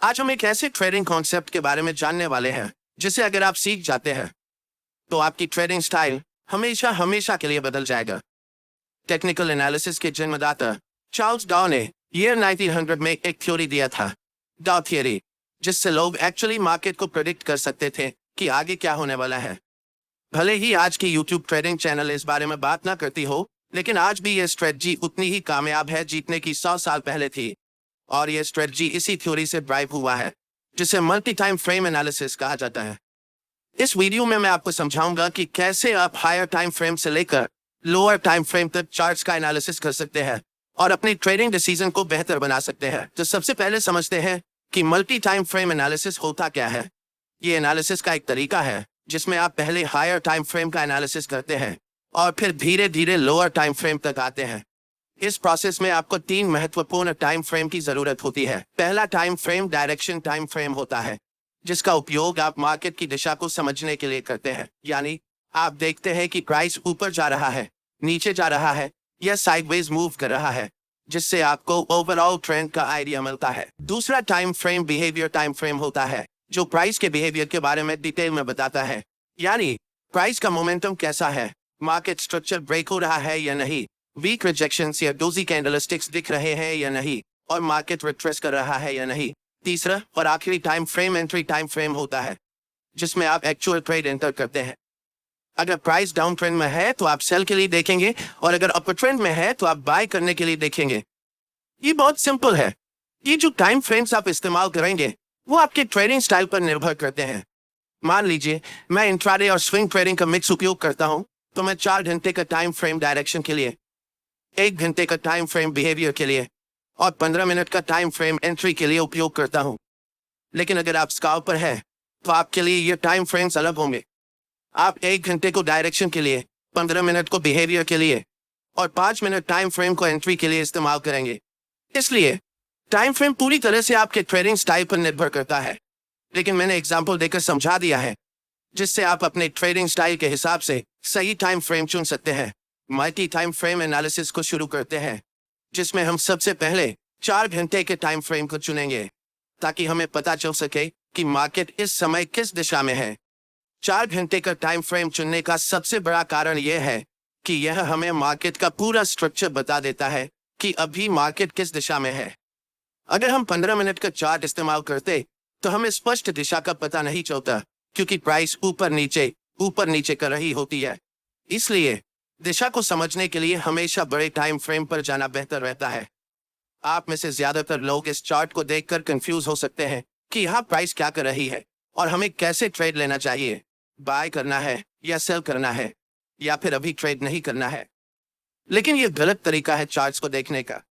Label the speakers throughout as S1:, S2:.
S1: आज हम एक ऐसे ट्रेडिंग कॉन्सेप्ट के बारे में जानने वाले हैं जिसे अगर आप सीख जाते हैं तो आपकी ट्रेडिंग स्टाइल हमेशा हमेशा के लिए बदल जाएगा। टेक्निकल एनालिसिस के जन्मदाता चार्ल्स डाउ ने ईयर 1900 में एक थ्योरी दिया था, डाउ थियरी, जिससे लोग एक्चुअली मार्केट को प्रेडिक्ट कर सकते थे कि आगे क्या होने वाला है। भले ही आज की यूट्यूब ट्रेडिंग चैनल इस बारे में बात ना करती हो, लेकिन आज भी ये स्ट्रेटजी उतनी ही कामयाब है जितने की 100 साल पहले थी। और ये स्ट्रेटजी इसी थ्योरी से ड्राइव हुआ है जिसे मल्टी टाइम फ्रेम एनालिसिस कहा जाता है। इस वीडियो में मैं आपको समझाऊंगा कि कैसे आप हायर टाइम फ्रेम से लेकर लोअर टाइम फ्रेम तक चार्ट्स का एनालिसिस कर सकते हैं और अपनी ट्रेडिंग डिसीजन को बेहतर बना सकते हैं। तो सबसे पहले समझते हैं कि मल्टी टाइम फ्रेम एनालिसिस होता क्या है। ये एनालिसिस का एक तरीका है जिसमें आप पहले हायर टाइम फ्रेम का एनालिसिस करते हैं और फिर धीरे धीरे लोअर टाइम फ्रेम तक आते हैं। इस प्रोसेस में आपको 3 महत्वपूर्ण टाइम फ्रेम की जरूरत होती है। पहला time frame direction time frame होता है, जिसका उपयोग आप मार्केट की दिशा को समझने के लिए करते हैं। यानी आप देखते हैं कि प्राइस ऊपर जा रहा है, नीचे जा रहा है या साइडवेज मूव कर रहा है, जिससे आपको ओवरऑल ट्रेंड का आइडिया मिलता है। दूसरा time frame behaviour time frame होता है, जो प्राइस के बिहेवियर के बारे में डिटेल में बताता है। यानी प्राइस का मोमेंटम कैसा है, मार्केट स्ट्रक्चर ब्रेक हो रहा है या नहीं, वीक रिजेक्शंस या डोजी कैंडलस्टिक्स दिख रहे हैं या नहीं, और मार्केट रिट्रेस कर रहा है या नहीं। तीसरा और आखिरी time frame entry time frame होता है, जिसमें आप एक्चुअल ट्रेड एंटर करते हैं। अगर प्राइस डाउन ट्रेंड में है तो आप सेल के लिए देखेंगे और अगर अपर ट्रेंड में है तो आप बाय करने के लिए देखेंगे। ये बहुत सिंपल है। ये जो टाइम फ्रेम्स आप इस्तेमाल करेंगे वो आपके ट्रेडिंग स्टाइल पर निर्भर करते हैं। मान लीजिए मैं इंट्राडे और स्विंग ट्रेडिंग का मिक्स उपयोग करता हूं, तो मैं 4 घंटे का टाइम फ्रेम डायरेक्शन के लिए, 1 घंटे का टाइम फ्रेम बिहेवियर के लिए और 15 मिनट का टाइम फ्रेम एंट्री के लिए उपयोग करता हूं। लेकिन अगर आप स्कैल्पर है तो आपके लिए ये टाइम फ्रेम्स अलग होंगे। आप 1 घंटे को डायरेक्शन के लिए, 15 मिनट को बिहेवियर के लिए और 5 मिनट टाइम फ्रेम को एंट्री के लिए इस्तेमाल करेंगे। इसलिए टाइम फ्रेम पूरी तरह से आपके ट्रेडिंग स्टाइल पर निर्भर करता है, लेकिन मैंने एग्जाम्पल देकर समझा दिया है जिससे आप अपने ट्रेडिंग स्टाइल के हिसाब से सही टाइम फ्रेम चुन सकते हैं। मल्टी टाइम फ्रेम एनालिसिस को शुरू करते हैं, जिसमें हम सबसे पहले 4 घंटे के टाइम फ्रेम को चुनेंगे ताकि हमें पता चल सके कि मार्केट इस समय किस दिशा में है। 4 घंटे का टाइम फ्रेम चुनने का सबसे बड़ा कारण यह है कि यह हमें मार्केट का पूरा स्ट्रक्चर बता देता है कि अभी मार्केट किस दिशा में है। अगर हम 15 मिनट का चार्ट इस्तेमाल करते तो हमें स्पष्ट दिशा का पता नहीं चलता, क्योंकि प्राइस ऊपर नीचे कर रही होती है। इसलिए दिशा को समझने के लिए हमेशा बड़े टाइम फ्रेम पर जाना बेहतर रहता है। आप में से ज्यादातर लोग इस चार्ट को देखकर कंफ्यूज हो सकते हैं कि यहाँ प्राइस क्या कर रही है और हमें कैसे ट्रेड लेना चाहिए, बाय करना है या सेल करना है, या फिर अभी ट्रेड नहीं करना है। लेकिन यह गलत तरीका है चार्ट्स को देखने का,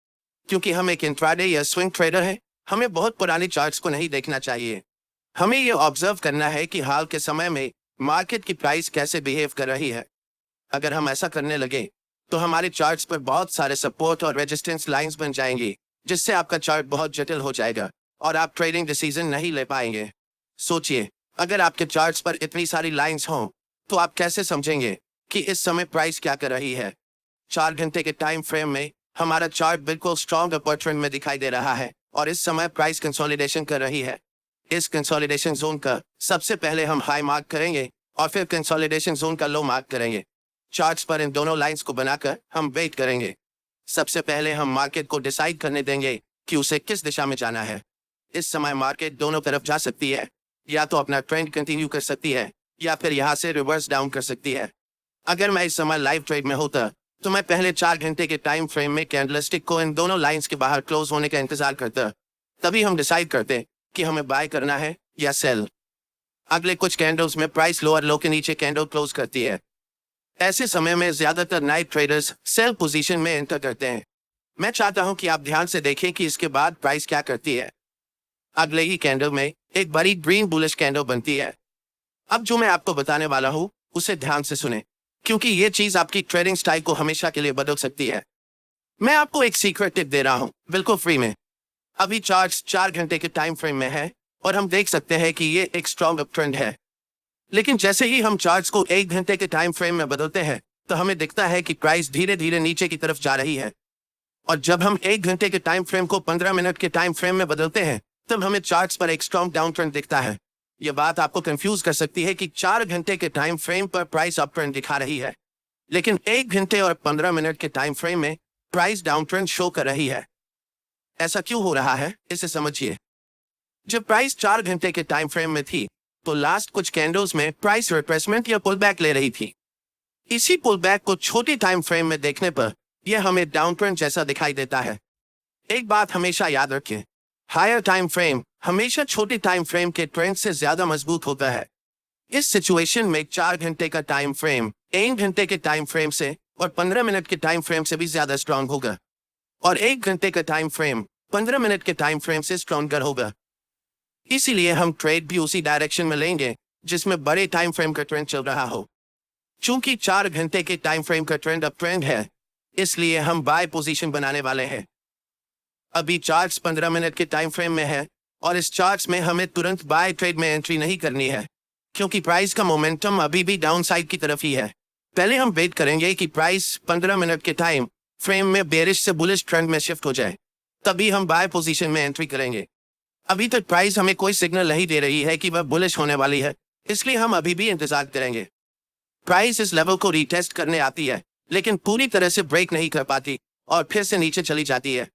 S1: क्योंकि हम एक इंट्राडे या स्विंग ट्रेडर हैं। हमें बहुत पुराने चार्ट्स को नहीं देखना चाहिए। हमें यह ऑब्जर्व करना है कि हाल के समय में मार्केट की प्राइस कैसे बिहेव कर रही है। अगर हम ऐसा करने लगे तो हमारे चार्ट्स पर बहुत सारे सपोर्ट और रेजिस्टेंस लाइंस बन जाएंगी, जिससे आपका चार्ट बहुत जटिल हो जाएगा और आप ट्रेडिंग डिसीजन नहीं ले पाएंगे। सोचिए, अगर आपके चार्ट्स पर इतनी सारी लाइंस हों तो आप कैसे समझेंगे कि इस समय प्राइस क्या कर रही है। 4 घंटे के टाइम फ्रेम में हमारा चार्ट बिल्कुल स्ट्रॉन्ग अपर ट्रेंड में दिखाई दे रहा है और इस समय प्राइस कंसोलिडेशन कर रही है। इस कंसोलिडेशन जोन का सबसे पहले हम हाई मार्क करेंगे और फिर कंसोलिडेशन जोन का लो मार्क करेंगे। चार्ट्स पर इन दोनों लाइंस को बनाकर हम वेट करेंगे। सबसे पहले हम मार्केट को डिसाइड करने देंगे कि उसे किस दिशा में जाना है। इस समय मार्केट दोनों तरफ जा सकती है, या तो अपना ट्रेंड कंटिन्यू कर सकती है या फिर यहाँ से रिवर्स डाउन कर सकती है। अगर मैं इस समय लाइव ट्रेड में होता तो मैं पहले 4 घंटे के टाइम फ्रेम में कैंडलस्टिक को इन दोनों लाइंस के बाहर क्लोज होने का इंतजार करता, तभी हम डिसाइड करते कि हमें बाय करना है या सेल। अगले कुछ कैंडल्स में प्राइस लोअर लो के नीचे कैंडल क्लोज करती है। ऐसे समय में ज्यादातर नाइट ट्रेडर्स सेल पोजीशन में एंटर करते हैं। मैं चाहता हूं कि आप ध्यान से देखें कि इसके बाद प्राइस क्या करती है। अगले ही कैंडल में एक बड़ी ग्रीन बुलिश कैंडल बनती है। अब जो मैं आपको बताने वाला हूं उसे ध्यान से सुने, क्योंकि ये चीज आपकी ट्रेडिंग स्टाइल को हमेशा के लिए बदल सकती है। मैं आपको एक सीक्रेट टिप दे रहा हूं, बिल्कुल फ्री में। अभी चार्ट्स 4 घंटे के टाइम फ्रेम में है और हम देख सकते हैं कि ये एक स्ट्रॉन्ग अप ट्रेंड है। लेकिन जैसे ही हम चार्ट्स को 1 घंटे के टाइम फ्रेम में बदलते हैं तो हमें दिखता है कि प्राइस धीरे धीरे नीचे की तरफ जा रही है। और जब हम 1 घंटे के टाइम फ्रेम को 15 मिनट के टाइम फ्रेम में बदलते हैं तब हमें चार्ट्स पर एक स्ट्रॉन्ग डाउन ट्रेंड दिखता है। यह बात आपको कंफ्यूज कर सकती है कि 4 घंटे के टाइम फ्रेम पर प्राइस अप ट्रेंड दिखा रही है, लेकिन 1 घंटे और 15 मिनट के टाइम फ्रेम में प्राइस डाउन ट्रेंड शो कर रही है। ऐसा क्यों हो रहा है, इसे समझिए। जब प्राइस 4 घंटे के टाइम फ्रेम में थी, तो लास्ट कुछ कैंडल्स में प्राइस रिट्रेसमेंट या पुल बैक ले रही थी। इसी पुल बैक को छोटी टाइम फ्रेम में देखने पर यह हमें डाउन ट्रेंड जैसा दिखाई देता है। एक बात हमेशा याद रखें, हायर टाइम फ्रेम हमेशा छोटी टाइम फ्रेम के ट्रेंड से ज्यादा मजबूत होता है। इस सिचुएशन में 4 घंटे का टाइम फ्रेम 1 घंटे के टाइम फ्रेम से और 15 मिनट के टाइम फ्रेम से भी ज्यादा स्ट्रांग होगा, और 1 घंटे का टाइम फ्रेम 15 मिनट के टाइम फ्रेम से स्ट्रॉन्गर होगा। इसीलिए हम ट्रेड भी उसी डायरेक्शन में लेंगे जिसमें बड़े टाइम फ्रेम का ट्रेंड चल रहा हो। चूंकि 4 घंटे के टाइम फ्रेम का ट्रेंड अप ट्रेंड है, इसलिए हम बाय पोजीशन बनाने वाले हैं। अभी चार्ट्स 15 मिनट के टाइम फ्रेम में है, और इस चार्ट्स में हमें तुरंत बाय ट्रेड में एंट्री नहीं करनी है, क्योंकि प्राइस का मोमेंटम अभी भी डाउन साइड की तरफ ही है। पहले हम वेट करेंगे कि प्राइस 15 मिनट के टाइम फ्रेम में बेरिश से बुलिश ट्रेंड में शिफ्ट हो जाए, तभी हम बाय पोजीशन में एंट्री करेंगे। अभी तक प्राइस हमें कोई सिग्नल नहीं दे रही है कि वह बुलिश होने वाली है, इसलिए हम अभी भी इंतजार करेंगे। प्राइस इस लेवल को रीटेस्ट करने आती है, लेकिन पूरी तरह से ब्रेक नहीं कर पाती और फिर से नीचे चली जाती है।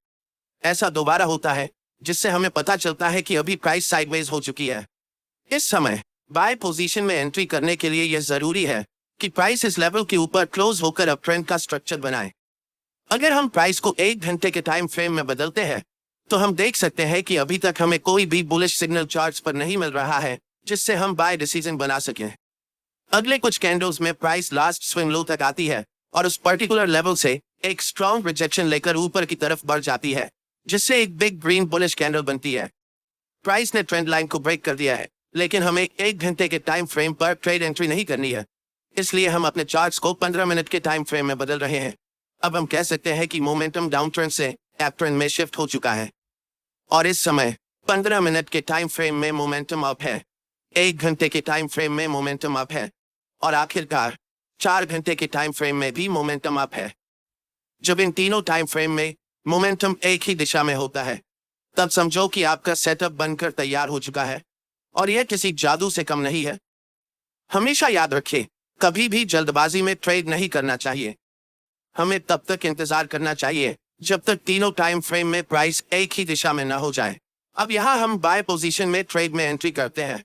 S1: ऐसा दोबारा होता है, जिससे हमें पता चलता है कि अभी प्राइस साइडवेज हो चुकी है। इस समय बाय पोजीशन में एंट्री करने के लिए यह जरूरी है कि प्राइस इस लेवल के ऊपर क्लोज होकर अप ट्रेंड का स्ट्रक्चर बनाए। अगर हम प्राइस को 1 घंटे के टाइम फ्रेम में बदलते हैं, तो हम देख सकते हैं कि अभी तक हमें कोई भी बुलिश सिग्नल चार्ट्स पर नहीं मिल रहा है जिससे हम बाय डिसीजन बना सकें। अगले कुछ कैंडल्स में प्राइस लास्ट स्विंग लो तक आती है और उस पर्टिकुलर लेवल से एक स्ट्रॉन्ग रिजेक्शन लेकर ऊपर की तरफ बढ़ जाती है, जिससे एक बिग ग्रीन बुलिश कैंडल बनती है। प्राइस ने ट्रेंड लाइन को ब्रेक कर दिया है, लेकिन हमें 1 घंटे के टाइम फ्रेम पर ट्रेड एंट्री नहीं करनी है, इसलिए हम अपने चार्ट्स को 15 मिनट के टाइम फ्रेम में बदल रहे हैं। अब हम कह सकते हैं कि मोमेंटम डाउन ट्रेंड से अप ट्रेंड में शिफ्ट हो चुका है, और इस समय 15 मिनट के टाइम फ्रेम में मोमेंटम अप है, 1 घंटे के टाइम फ्रेम में मोमेंटम अप है, और आखिरकार 4 घंटे के टाइम फ्रेम में भी मोमेंटम अप है। जब इन तीनों टाइम फ्रेम में मोमेंटम एक ही दिशा में होता है, तब समझो कि आपका सेटअप बनकर तैयार हो चुका है, और यह किसी जादू से कम नहीं है। हमेशा याद रखें, कभी भी जल्दबाजी में ट्रेड नहीं करना चाहिए। हमें तब तक इंतजार करना चाहिए जब तक तीनों टाइम फ्रेम में प्राइस एक ही दिशा में ना हो जाए। अब यहाँ हम बाय पोजीशन में ट्रेड में एंट्री करते हैं,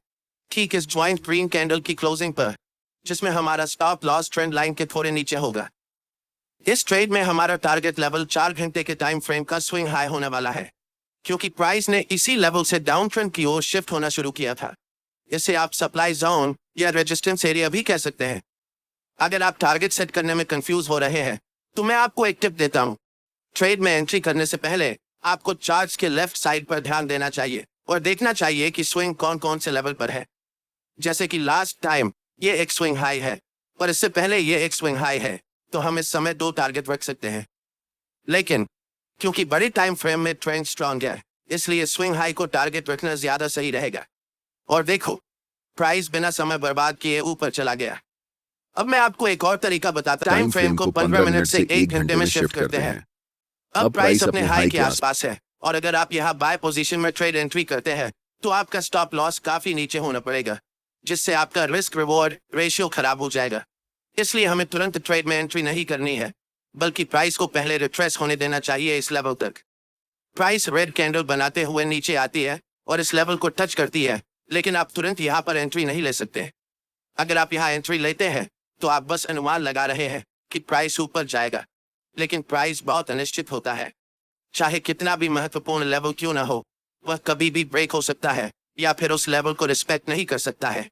S1: ठीक इस ज्वाइंट ग्रीन कैंडल की क्लोजिंग पर, जिसमें हमारा स्टॉप लॉस ट्रेंड लाइन के थोड़े नीचे होगा। इस ट्रेड में हमारा टारगेट लेवल 4 घंटे के टाइम फ्रेम का स्विंग हाई होने वाला है, क्योंकि प्राइस ने इसी लेवल से डाउन ट्रेंड की ओर शिफ्ट होना शुरू किया था। इसे आप सप्लाई जोन या रेजिस्टेंस एरिया भी कह सकते हैं। अगर आप टारगेट सेट करने में कंफ्यूज हो रहे हैं, तो मैं आपको एक टिप देता हूँ। ट्रेड में एंट्री करने से पहले आपको चार्ट्स के लेफ्ट साइड पर ध्यान देना चाहिए और देखना चाहिए कि स्विंग कौन कौन से लेवल पर है। जैसे कि लास्ट टाइम ये एक स्विंग हाई है, और इससे पहले ये एक स्विंग हाई है, तो हम इस समय 2 टारगेट रख सकते हैं। लेकिन क्योंकि बड़े टाइम फ्रेम में ट्रेंड स्ट्रांग है, इसलिए स्विंग हाई को टारगेट रखना ज्यादा सही रहेगा। और देखो, प्राइस बिना समय बर्बाद किए ऊपर चला गया। अब मैं आपको एक और तरीका बताता हूं। टाइम फ्रेम को 15 मिनट से 1 घंटे में शिफ्ट करते हैं। अब प्राइस अपने हाई के आसपास है, और अगर आप यहाँ बाय पोजीशन में ट्रेड एंट्री करते हैं, तो आपका स्टॉप लॉस काफी नीचे होना पड़ेगा, जिससे आपका रिस्क रिवॉर्ड रेशियो खराब हो जाएगा। इसलिए हमें तुरंत ट्रेड में एंट्री नहीं करनी है, बल्कि प्राइस को पहले रिट्रेस होने देना चाहिए इस लेवल तक। प्राइस रेड कैंडल बनाते हुए नीचे आती है और इस लेवल को टच करती है, लेकिन आप तुरंत यहाँ पर एंट्री नहीं ले सकते। अगर आप यहाँ एंट्री लेते हैं, तो आप बस अनुमान लगा रहे हैं कि प्राइस ऊपर जाएगा, लेकिन प्राइस बहुत अनिश्चित होता है। चाहे कितना भी महत्वपूर्ण लेवल क्यों ना हो, वह कभी भी ब्रेक हो सकता है या फिर उस लेवल को रिस्पेक्ट नहीं कर सकता है।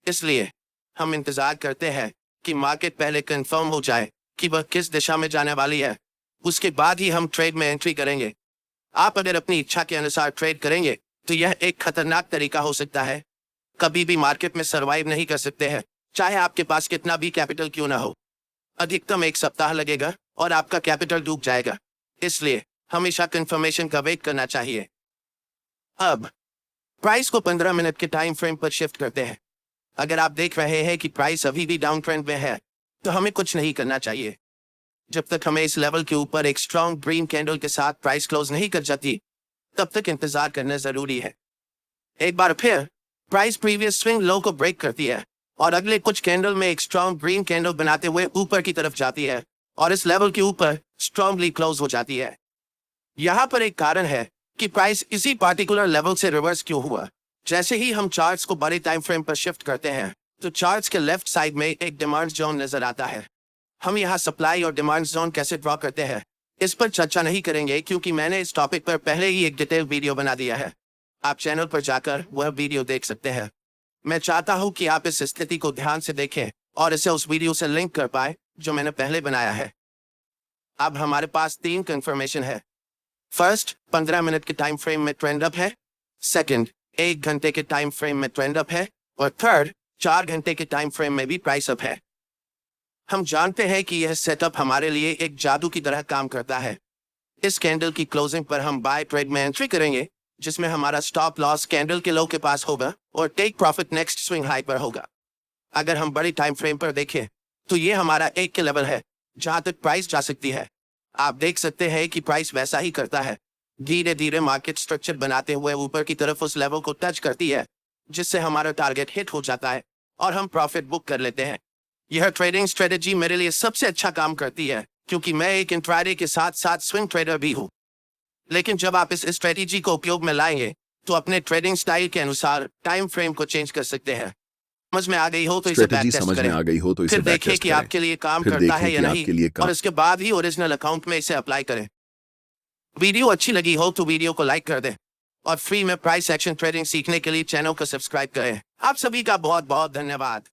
S1: इसलिए हम इंतजार करते हैं कि मार्केट पहले कंफर्म हो जाए कि वह किस दिशा में जाने वाली है, उसके बाद ही हम ट्रेड में एंट्री करेंगे। आप अगर अपनी इच्छा के अनुसार ट्रेड करेंगे, तो यह एक खतरनाक तरीका हो सकता है। कभी भी मार्केट में सरवाइव नहीं कर सकते हैं, चाहे आपके पास कितना भी कैपिटल क्यों ना हो। अधिकतम 1 सप्ताह लगेगा और आपका कैपिटल डूब जाएगा। इसलिए हमेशा कंफर्मेशन का वेट करना चाहिए। अब प्राइस को 15 मिनट के टाइम फ्रेम पर शिफ्ट करते हैं। अगर आप देख रहे हैं कि प्राइस अभी भी डाउन ट्रेंड में है, तो हमें कुछ नहीं करना चाहिए। जब तक हमें इस लेवल के ऊपर एक स्ट्रॉन्ग ग्रीन कैंडल के साथ प्राइस क्लोज नहीं कर जाती, तब तक इंतजार करना जरूरी है। एक बार फिर प्राइस प्रीवियस स्विंग लो को ब्रेक करती है और अगले कुछ कैंडल में एक स्ट्रॉन्ग ग्रीन कैंडल बनाते हुए ऊपर की तरफ जाती है और इस लेवल के ऊपर स्ट्रांगली क्लोज हो जाती है। यहाँ पर एक कारण है कि प्राइस इसी पार्टिकुलर लेवल से रिवर्स क्यों हुआ। जैसे ही हम चार्ट्स को बड़े टाइम फ्रेम पर शिफ्ट करते हैं तो चार्ट्स के लेफ्ट साइड में एक डिमांड जोन नजर आता है। हम यहाँ सप्लाई और डिमांड जोन कैसे ड्रॉ करते हैं इस पर चर्चा नहीं करेंगे क्योंकि मैंने इस टॉपिक पर पहले ही एक डिटेल वीडियो बना दिया है। आप चैनल पर जाकर वह वीडियो देख सकते हैं। मैं चाहता हूं कि आप इस स्थिति को ध्यान से देखें और इसे उस वीडियो से लिंक कर पाए जो मैंने पहले बनाया है। अब हमारे पास 3 कंफर्मेशन है। फर्स्ट, 15 मिनट के टाइम फ्रेम में ट्रेंड अप है। सेकंड, 1 घंटे के टाइम फ्रेम में ट्रेंड अप है। और थर्ड, 4 घंटे के टाइम फ्रेम में भी प्राइस अप है। हम जानते हैं कि यह सेटअप हमारे लिए एक जादू की तरह काम करता है। इस कैंडल की क्लोजिंग पर हम बाय ट्रेड में एंट्री करेंगे जिसमें हमारा स्टॉप लॉस कैंडल के लो के पास होगा और take profit next swing high पर होगा। अगर हम बड़ी टाइम फ्रेम पर देखें तो ये हमारा 1 के लेवल है जहां तक प्राइस जा सकती है। आप देख सकते हैं कि प्राइस वैसा ही करता है, धीरे धीरे मार्केट स्ट्रक्चर बनाते हुए ऊपर की तरफ उस लेवल को टच करती है जिससे हमारा टारगेट हिट हो जाता है और हम प्रॉफिट बुक कर लेते हैं। यह ट्रेडिंग स्ट्रेटेजी मेरे लिए सबसे अच्छा काम करती है क्योंकि मैं एक इंट्राडे के साथ साथ स्विंग ट्रेडर भी हूँ। लेकिन जब आप इस स्ट्रेटेजी को उपयोग में लाएंगे तो अपने ट्रेडिंग स्टाइल के अनुसार टाइम फ्रेम को चेंज कर सकते हैं। समझ में आ गई हो तो इसे बैक टेस्ट करें, फिर देखें कि आपके लिए काम करता है या नहीं और इसके बाद ही ओरिजिनल अकाउंट में इसे अप्लाई करें। वीडियो अच्छी लगी हो तो वीडियो को लाइक कर दें और फ्री में प्राइस एक्शन ट्रेडिंग सीखने के लिए चैनल को सब्सक्राइब करें। आप सभी का बहुत बहुत धन्यवाद।